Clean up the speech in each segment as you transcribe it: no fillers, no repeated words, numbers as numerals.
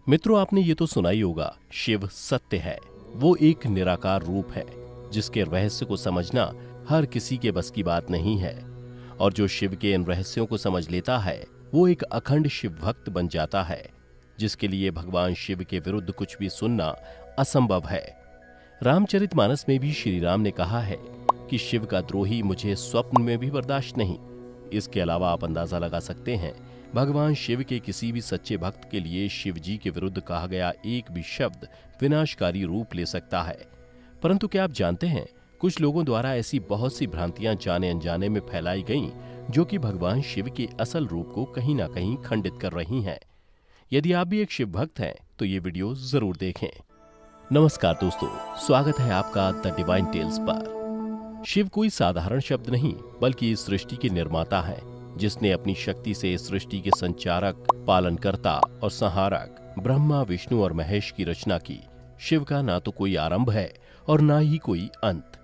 मित्रों, आपने ये तो सुना ही होगा, शिव सत्य है। वो एक निराकार रूप है जिसके रहस्य को समझना हर किसी के बस की बात नहीं है। और जो शिव के इन रहस्यों को समझ लेता है वो एक अखंड शिव भक्त बन जाता है, जिसके लिए भगवान शिव के विरुद्ध कुछ भी सुनना असंभव है। रामचरितमानस में भी श्री राम ने कहा है कि शिव का द्रोही मुझे स्वप्न में भी बर्दाश्त नहीं। इसके अलावा आप अंदाजा लगा सकते हैं, भगवान शिव के किसी भी सच्चे भक्त के लिए शिव जी के विरुद्ध कहा गया एक भी शब्द विनाशकारी रूप ले सकता है। परंतु क्या आप जानते हैं, कुछ लोगों द्वारा ऐसी बहुत सी भ्रांतियां जाने अनजाने में फैलाई गईं, जो कि भगवान शिव के असल रूप को कहीं ना कहीं खंडित कर रही हैं। यदि आप भी एक शिव भक्त हैं तो ये वीडियो जरूर देखें। नमस्कार दोस्तों, स्वागत है आपका द डिवाइन टेल्स पर। शिव कोई साधारण शब्द नहीं, बल्कि इस सृष्टि के निर्माता हैं, जिसने अपनी शक्ति से इस सृष्टि के संचारक, पालनकर्ता और संहारक ब्रह्मा, विष्णु और महेश की रचना की। शिव का ना तो कोई आरंभ है और ना ही कोई अंत।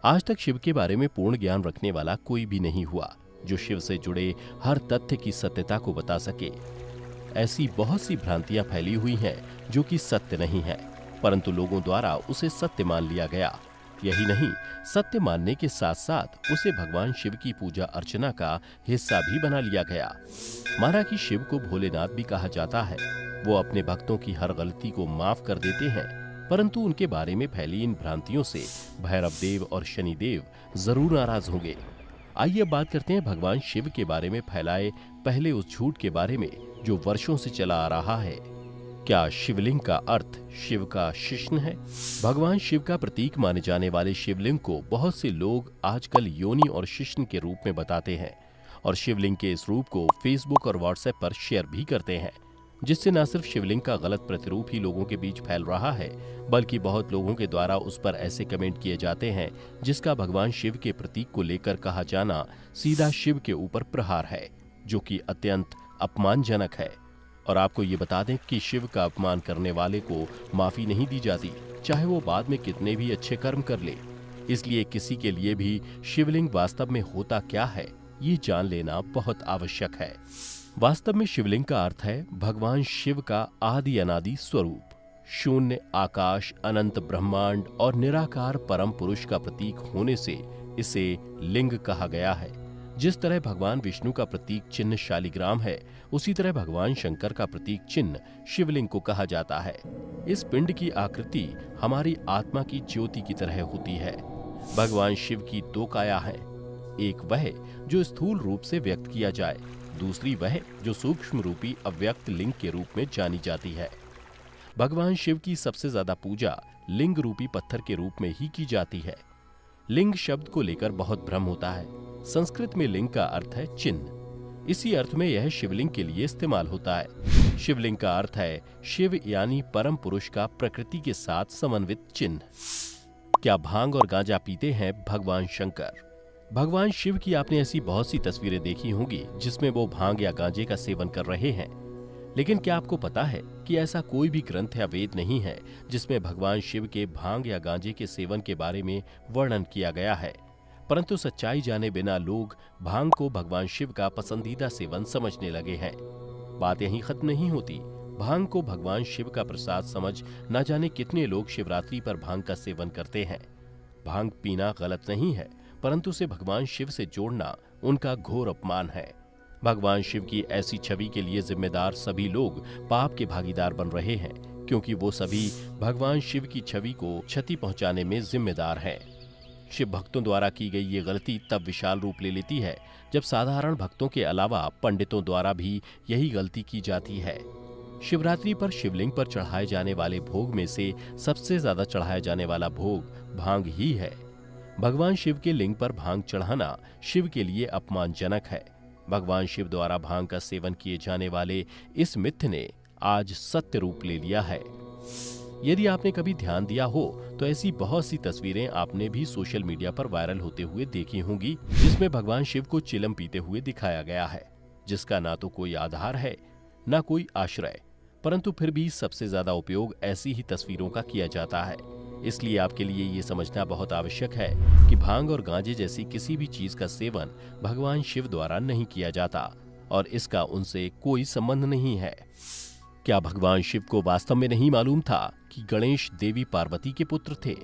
आज तक शिव के बारे में पूर्ण ज्ञान रखने वाला कोई भी नहीं हुआ जो शिव से जुड़े हर तथ्य की सत्यता को बता सके। ऐसी बहुत सी भ्रांतियां फैली हुई हैं जो कि सत्य नहीं है, परंतु लोगों द्वारा उसे सत्य मान लिया गया। यही नहीं, सत्य मानने के साथ साथ उसे भगवान शिव की पूजा अर्चना का हिस्सा भी बना लिया गया। माना कि शिव को भोलेनाथ भी कहा जाता है। वो अपने भक्तों की हर गलती को माफ कर देते हैं, परंतु उनके बारे में फैली इन भ्रांतियों से भैरव देव और शनिदेव जरूर नाराज होंगे। आइए अब बात करते हैं भगवान शिव के बारे में फैलाए पहले उस झूठ के बारे में जो वर्षों से चला आ रहा है। क्या शिवलिंग का अर्थ शिव का शिश्न है? भगवान शिव का प्रतीक माने जाने वाले शिवलिंग को बहुत से लोग आजकल योनि और शिश्न के रूप में बताते हैं और शिवलिंग के इस रूप को फेसबुक और व्हाट्सएप पर शेयर भी करते हैं, जिससे न सिर्फ शिवलिंग का गलत प्रतिरूप ही लोगों के बीच फैल रहा है, बल्कि बहुत लोगों के द्वारा उस पर ऐसे कमेंट किए जाते हैं जिसका भगवान शिव के प्रतीक को लेकर कहा जाना सीधा शिव के ऊपर प्रहार है, जो कि अत्यंत अपमानजनक है। और आपको ये बता दें कि शिव का अपमान करने वाले को माफी नहीं दी जाती, चाहे वो बाद में कितने भी अच्छे कर्म कर ले। इसलिए किसी के लिए भी शिवलिंग वास्तव में होता क्या है, ये जान लेना बहुत आवश्यक है। वास्तव में शिवलिंग का अर्थ है भगवान शिव का आदि अनादि स्वरूप। शून्य, आकाश, अनंत ब्रह्मांड और निराकार परम पुरुष का प्रतीक होने से इसे लिंग कहा गया है। जिस तरह भगवान विष्णु का प्रतीक चिन्ह शालिग्राम है, उसी तरह भगवान शंकर का प्रतीक चिन्ह शिवलिंग को कहा जाता है। इस पिंड की आकृति हमारी आत्मा की ज्योति की तरह होती है। भगवान शिव की दो काया हैं, एक वह जो स्थूल रूप से व्यक्त किया जाए, दूसरी वह जो सूक्ष्म रूपी अव्यक्त लिंग के रूप में जानी जाती है। भगवान शिव की सबसे ज्यादा पूजा लिंग रूपी पत्थर के रूप में ही की जाती है। लिंग शब्द को लेकर बहुत भ्रम होता है। संस्कृत में लिंग का अर्थ है चिन्ह। इसी अर्थ में यह शिवलिंग के लिए इस्तेमाल होता है। शिवलिंग का अर्थ है शिव यानी परम पुरुष का प्रकृति के साथ समन्वित चिन्ह। क्या भांग और गांजा पीते हैं भगवान शंकर? भगवान शिव की आपने ऐसी बहुत सी तस्वीरें देखी होंगी जिसमें वो भांग या गांजे का सेवन कर रहे हैं, लेकिन क्या आपको पता है कि ऐसा कोई भी ग्रंथ या वेद नहीं है जिसमें भगवान शिव के भांग या गांजे के सेवन के बारे में वर्णन किया गया है। परंतु सच्चाई जाने बिना लोग भांग को भगवान शिव का पसंदीदा सेवन समझने लगे हैं। बात यहीं खत्म नहीं होती। भांग को भगवान शिव का प्रसाद समझ न जाने कितने लोग शिवरात्रि पर भांग का सेवन करते हैं। भांग पीना गलत नहीं है, परंतु उसे भगवान शिव से जोड़ना उनका घोर अपमान है। भगवान शिव की ऐसी छवि के लिए जिम्मेदार सभी लोग पाप के भागीदार बन रहे हैं, क्योंकि वो सभी भगवान शिव की छवि को क्षति पहुंचाने में जिम्मेदार हैं। शिव भक्तों द्वारा की गई ये गलती तब विशाल रूप ले लेती है जब साधारण भक्तों के अलावा पंडितों द्वारा भी यही गलती की जाती है। शिवरात्रि पर शिवलिंग पर चढ़ाए जाने वाले भोग में से सबसे ज्यादा चढ़ाया जाने वाला भोग भांग ही है। भगवान शिव के लिंग पर भांग चढ़ाना शिव के लिए अपमानजनक है। भगवान शिव द्वारा भांग का सेवन किए जाने वाले इस मिथ्य ने आज सत्य रूप ले लिया है। यदि आपने कभी ध्यान दिया हो तो ऐसी बहुत सी तस्वीरें आपने भी सोशल मीडिया पर वायरल होते हुए देखी होंगी, जिसमें भगवान शिव को चिलम पीते हुए दिखाया गया है, जिसका ना तो कोई आधार है ना कोई आश्रय, परंतु फिर भी सबसे ज्यादा उपयोग ऐसी ही तस्वीरों का किया जाता है। इसलिए आपके लिए ये समझना बहुत आवश्यक है कि भांग और गांजे जैसी किसी भी चीज का सेवन भगवान शिव द्वारा नहीं किया जाता और इसका उनसे कोई संबंध नहीं है। क्या भगवान शिव को वास्तव में नहीं मालूम था कि गणेश देवी पार्वती के पुत्र थे?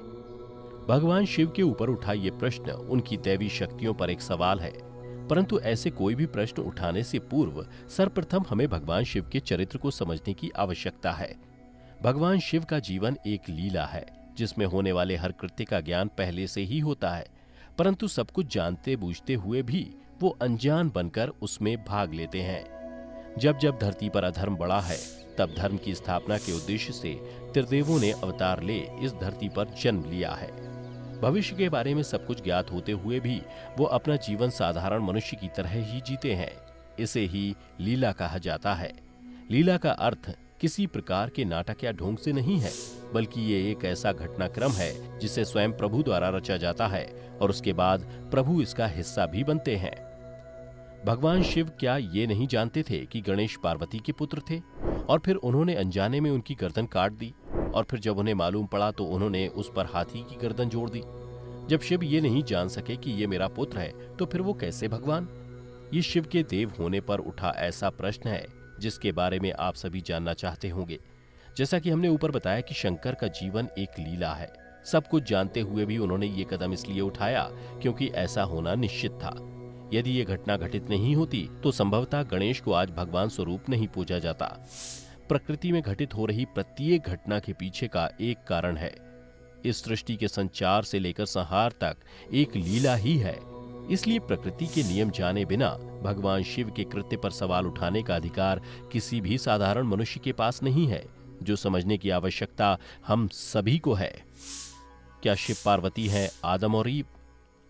भगवान शिव के ऊपर उठा ये प्रश्न उनकी दैवी शक्तियों पर एक सवाल है, परंतु ऐसे कोई भी प्रश्न उठाने से पूर्व सर्वप्रथम हमें भगवान शिव के चरित्र को समझने की आवश्यकता है। भगवान शिव का जीवन एक लीला है, जिसमें होने वाले हर कृत्य का ज्ञान पहले से ही होता है, परंतु सब कुछ जानते बूझते हुए भी वो अनजान बनकर उसमें भाग लेते हैं। जब जब धरती पर अधर्म बढ़ा है, तब धर्म की स्थापना के उद्देश्य से त्रिदेवों ने अवतार ले इस धरती पर जन्म लिया है। भविष्य के बारे में सब कुछ ज्ञात होते हुए भी वो अपना जीवन साधारण मनुष्य की तरह ही जीते हैं। इसे ही लीला कहा जाता है। लीला का अर्थ किसी प्रकार के नाटक या ढोंग से नहीं है, बल्कि ये एक ऐसा घटनाक्रम है जिसे स्वयं प्रभु द्वारा रचा जाता है और उसके बाद प्रभु इसका हिस्सा भी बनते हैं। भगवान शिव क्या ये नहीं जानते थे कि गणेश पार्वती के पुत्र थे, और फिर उन्होंने अनजाने में उनकी गर्दन काट दी, और फिर जब उन्हें मालूम पड़ा तो उन्होंने उस पर हाथी की गर्दन जोड़ दी। जब शिव ये नहीं जान सके कि ये मेरा पुत्र है, तो फिर वो कैसे भगवान? ये शिव के देव होने पर उठा ऐसा प्रश्न है जिसके बारे में आप सभी जानना चाहते होंगे। जैसा कि हमने ऊपर बताया कि शंकर का जीवन एक लीला है। सब कुछ जानते हुए भी उन्होंने ये कदम इसलिए उठाया क्योंकि ऐसा होना निश्चित था। यदि ये घटना घटित नहीं होती तो संभवतः गणेश को आज भगवान स्वरूप नहीं पूजा जाता। प्रकृति में घटित हो रही प्रत्येक घटना के पीछे का एक कारण है। इस सृष्टि के संचार से लेकर संहार तक एक लीला ही है। इसलिए प्रकृति के नियम जाने बिना भगवान शिव के कृत्य पर सवाल उठाने का अधिकार किसी भी साधारण मनुष्य के पास नहीं है। जो समझने की आवश्यकता हम सभी को है। क्या शिव पार्वती है आदम और ईव?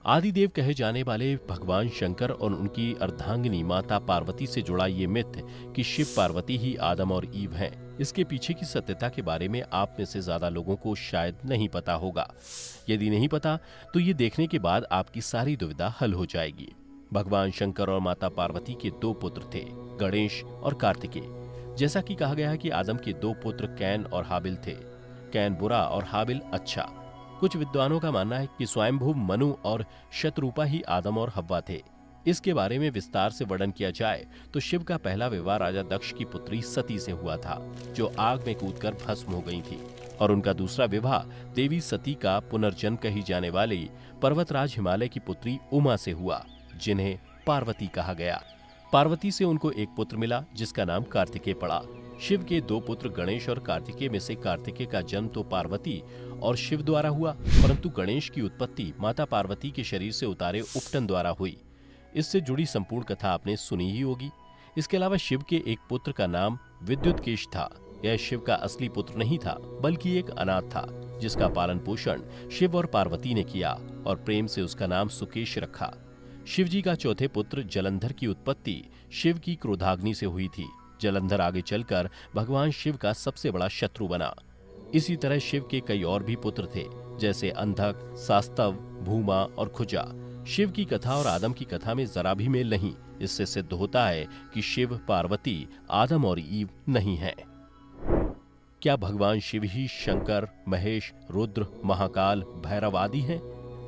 आदिदेव कहे जाने वाले भगवान शंकर और उनकी अर्धांगिनी माता पार्वती से जुड़ा ये मिथ कि शिव पार्वती ही आदम और ईव हैं, इसके पीछे की सत्यता के बारे में आप में से ज्यादा लोगों को शायद नहीं पता होगा। यदि नहीं पता तो ये देखने के बाद आपकी सारी दुविधा हल हो जाएगी। भगवान शंकर और माता पार्वती के दो पुत्र थे, गणेश और कार्तिकेय। जैसा कि कहा गया है कि आदम के दो पुत्र कैन और हाबिल थे। कैन बुरा और हाबिल अच्छा। कुछ विद्वानों का मानना है कि स्वयंभू मनु और शतरूपा ही आदम और हव्वा थे। इसके बारे में विस्तार से वर्णन किया जाए तो शिव का पहला विवाह राजा दक्ष की पुत्री सती से हुआ था, जो आग में कूदकर भस्म हो गई थी, और उनका दूसरा विवाह देवी सती का पुनर्जन्म कही जाने वाली पर्वतराज हिमालय की पुत्री उमा से हुआ, जिन्हें पार्वती कहा गया। पार्वती से उनको एक पुत्र मिला जिसका नाम कार्तिकेय पड़ा। शिव के दो पुत्र गणेश और कार्तिकेय में से कार्तिकेय का जन्म तो पार्वती और शिव द्वारा हुआ, परंतु गणेश की उत्पत्ति माता पार्वती के शरीर से उतारे उपटन द्वारा हुई। इससे जुड़ी संपूर्ण कथा आपने सुनी ही होगी। इसके अलावा शिव के एक पुत्र का नाम विद्युतकेश था। यह शिव का असली पुत्र नहीं था, बल्कि एक अनाथ था, जिसका पालन पोषण शिव और पार्वती ने किया और प्रेम से उसका नाम सुकेश रखा। शिव जी का चौथे पुत्र जलंधर की उत्पत्ति शिव की क्रोधाग्नि से हुई थी। जलंधर आगे चलकर भगवान शिव का सबसे बड़ा शत्रु बना। इसी तरह शिव के कई और भी पुत्र थे, जैसे अंधक, सास्तव, भूमा और खुजा। शिव की कथा और आदम की कथा में जरा भी मेल नहीं। इससे सिद्ध होता है कि शिव पार्वती आदम और ईव नहीं है। क्या भगवान शिव ही शंकर, महेश, रुद्र, महाकाल, भैरव आदि हैं?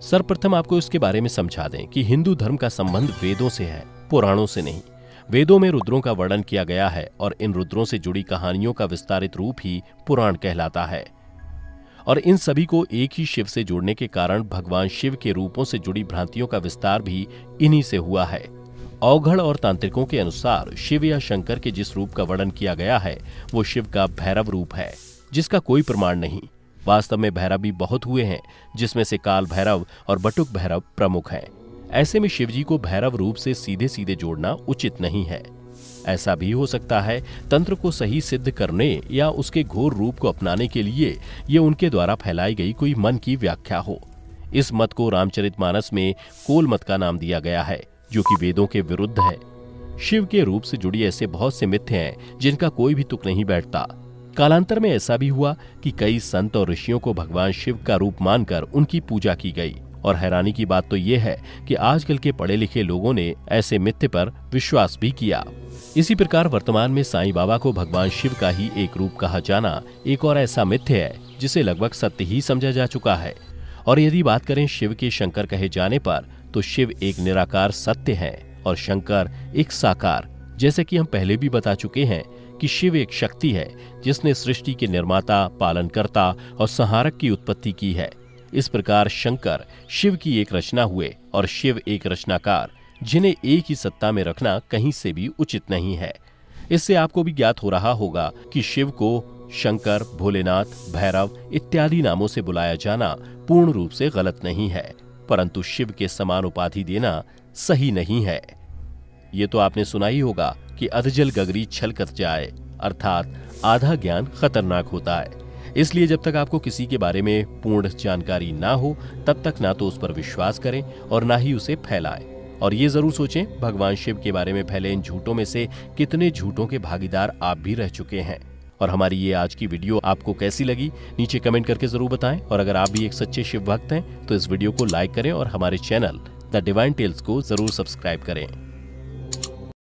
सर्वप्रथम आपको इसके बारे में समझा दें कि हिंदू धर्म का संबंध वेदों से है, पुराणों से नहीं। वेदों में रुद्रों का वर्णन किया गया है और इन रुद्रों से जुड़ी कहानियों का विस्तारित रूप ही पुराण कहलाता है। और इन सभी को एक ही शिव से जोड़ने के कारण भगवान शिव के रूपों से जुड़ी भ्रांतियों का विस्तार भी इन्हीं से हुआ है। अवघड़ और तांत्रिकों के अनुसार शिव या शंकर के जिस रूप का वर्णन किया गया है वो शिव का भैरव रूप है, जिसका कोई प्रमाण नहीं। वास्तव में भैरव भी बहुत हुए हैं, जिसमें से काल भैरव और बटुक भैरव प्रमुख हैं। ऐसे में शिवजी को भैरव रूप से सीधे सीधे जोड़ना उचित नहीं है। ऐसा भी हो सकता है तंत्र को सही सिद्ध करने या उसके घोर रूप को अपनाने के लिए ये उनके द्वारा फैलाई गई कोई मन की व्याख्या हो। इस मत को रामचरितमानस में कोल मत का नाम दिया गया है, जो कि वेदों के विरुद्ध है। शिव के रूप से जुड़ी ऐसे बहुत से मिथ्य हैं जिनका कोई भी तुक नहीं बैठता। कालांतर में ऐसा भी हुआ कि कई संत और ऋषियों को भगवान शिव का रूप मानकर उनकी पूजा की गई, और हैरानी की बात तो यह है कि आजकल के पढ़े लिखे लोगों ने ऐसे मिथ्य पर विश्वास भी किया। इसी प्रकार वर्तमान में साईं बाबा को भगवान शिव का ही एक रूप कहा जाना एक और ऐसा मिथ्य है जिसे लगभग सत्य ही समझा जा चुका है। और यदि बात करें शिव के शंकर कहे जाने पर, तो शिव एक निराकार सत्य है और शंकर एक साकार। जैसे कि हम पहले भी बता चुके हैं कि शिव एक शक्ति है जिसने सृष्टि के निर्माता, पालनकर्ता और संहारक की उत्पत्ति की है। इस प्रकार शंकर शिव की एक रचना हुए और शिव एक रचनाकार, जिन्हें एक ही सत्ता में रखना कहीं से भी उचित नहीं है। इससे आपको भी ज्ञात हो रहा होगा कि शिव को शंकर, भोलेनाथ, भैरव इत्यादि नामों से बुलाया जाना पूर्ण रूप से गलत नहीं है, परंतु शिव के समान उपाधि देना सही नहीं है। ये तो आपने सुना ही होगा कि अधजल गगरी छलकत जाए, अर्थात आधा ज्ञान खतरनाक होता है। इसलिए जब तक आपको किसी के बारे में पूर्ण जानकारी ना हो, तब तक ना तो उस पर विश्वास करें और ना ही उसे फैलाएं। और ये जरूर सोचें, भगवान शिव के बारे में फैले इन झूठों में से कितने झूठों के भागीदार आप भी रह चुके हैं। और हमारी ये आज की वीडियो आपको कैसी लगी, नीचे कमेंट करके जरूर बताएं। और अगर आप भी एक सच्चे शिव भक्त हैं तो इस वीडियो को लाइक करें और हमारे चैनल द डिवाइन टेल्स को जरूर सब्सक्राइब करें।